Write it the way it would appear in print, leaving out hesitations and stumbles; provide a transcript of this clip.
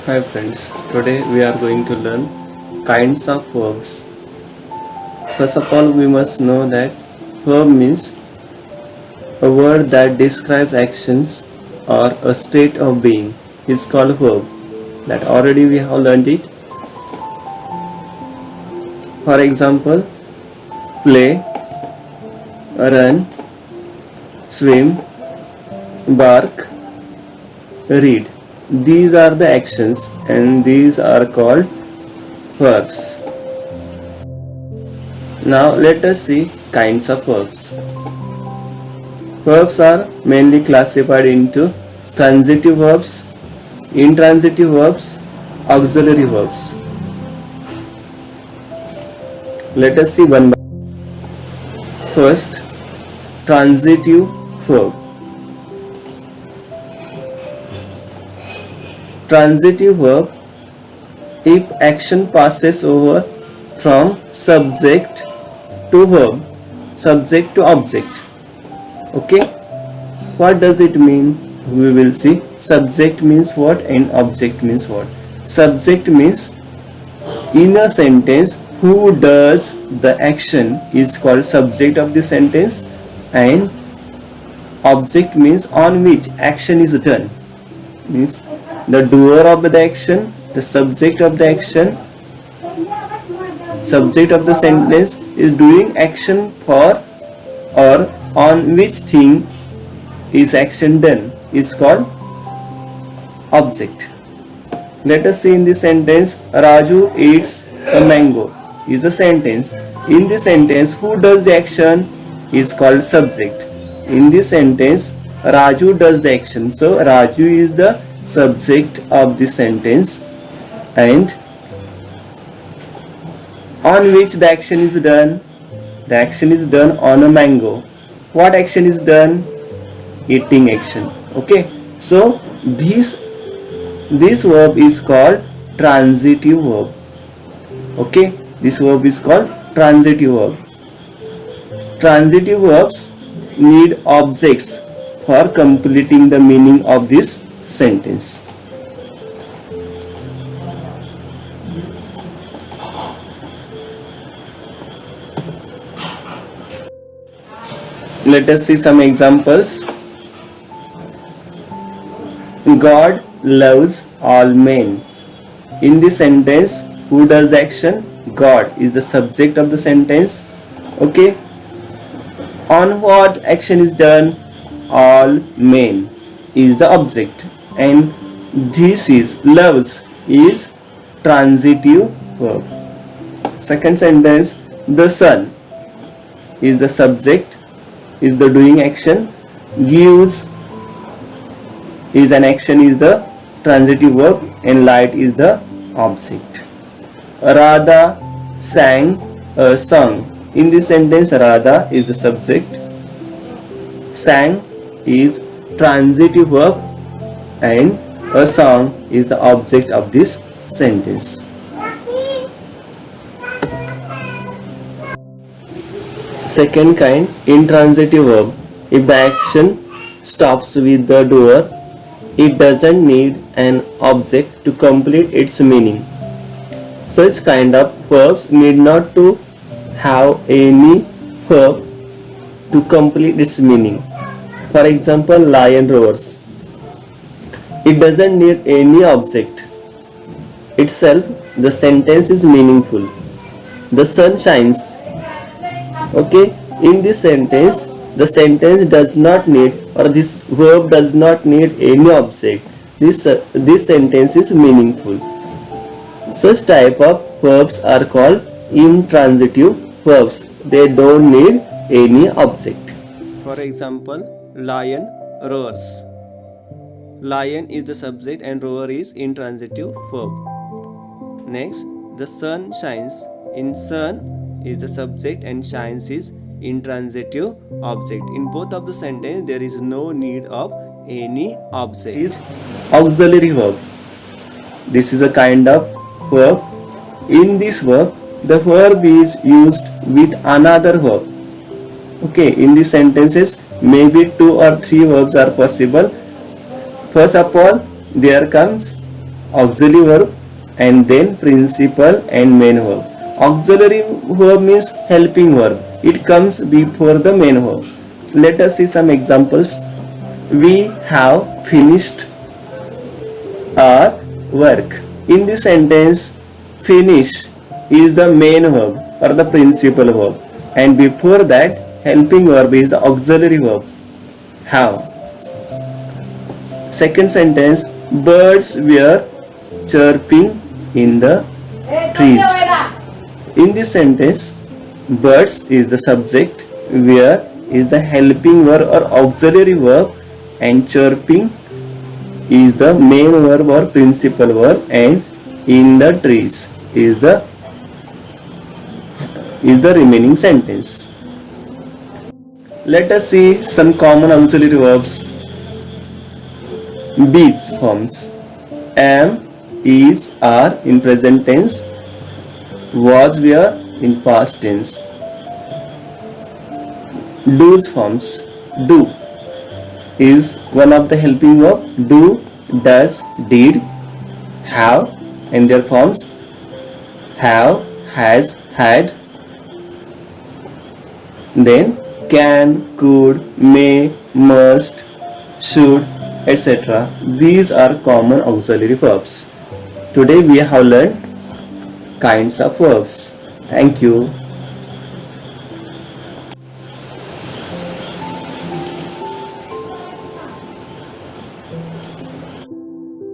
Hi friends, today we are going to learn kinds of verbs. First of all, we must know that verb means a word that describes actions or a state of being is called verb. That already we have learned it. For example, play, run, swim, bark, read. These are the actions and these are called verbs. Now let us see kinds of verbs. Verbs are mainly classified into transitive verbs, intransitive verbs, auxiliary verbs. Let us see one by one. First, transitive verb. Transitive verb, if action passes over from subject to verb, subject to object. Okay, what does it mean? We will see. Subject means what and object means what. Subject means in a sentence who does the action is called subject of the sentence, and object means on which action is done, means the doer of the action, the subject of the action, subject of the sentence is doing action for or on which thing is action done is called object. Let us see in this sentence, Raju eats a mango is a sentence. In this sentence, who does the action is called subject. In this sentence, Raju does the action. So Raju is the subject of the sentence, and on which the action is done. The action is done on a mango. What action is done? Eating action. Okay. So this verb is called transitive verb. Okay. This verb is called transitive verb. Transitive verbs need objects for completing the meaning of this sentence. Let us see some examples. God loves all men. In this sentence, who does the action? God is the subject of the sentence. Okay. On what action is done? All men is the object, and this is loves is transitive verb. Second sentence, the sun is the subject, is the doing action, gives is an action, is the transitive verb, and light is the object. Radha sang a song. In this sentence, Radha is the subject, sang is transitive verb, and a song is the object of this sentence. Second kind, intransitive verb. If the action stops with the doer, it doesn't need an object to complete its meaning. Such kind of verbs need not to have any verb to complete its meaning. For example, lion roars. It doesn't need any object. Itself, the sentence is meaningful. The sun shines. Okay, in this sentence, the sentence does not need, or this verb does not need any object. This sentence is meaningful. Such type of verbs are called intransitive verbs. They don't need any object. For example, lion roars. Lion is the subject and roar is intransitive verb. Next, the sun shines. In sun is the subject and shines is intransitive object. In both of the sentence, there is no need of any object. Is auxiliary verb. This is a kind of verb. In this verb, the verb is used with another verb. Okay, in these sentences, maybe 2 or 3 verbs are possible. First of all, there comes auxiliary verb, and then principal and main verb. Auxiliary verb means helping verb. It comes before the main verb. Let us see some examples. We have finished our work. In this sentence, finish is the main verb or the principal verb, and before that, helping verb is the auxiliary verb. Have. Second sentence, birds were chirping in the trees. In this sentence, birds is the subject, where is the helping verb or auxiliary verb, and chirping is the main verb or principal verb, and in the trees is the remaining sentence. Let us see some common auxiliary verbs. Be's forms: am, is, are in present tense, was, were in past tense. Do's forms: do is one of the helping verb. Do, does, did. Have and their forms: have, has, had. Then can, could, may, must, should, etc. These are common auxiliary verbs. Today we have learned kinds of verbs. Thank you.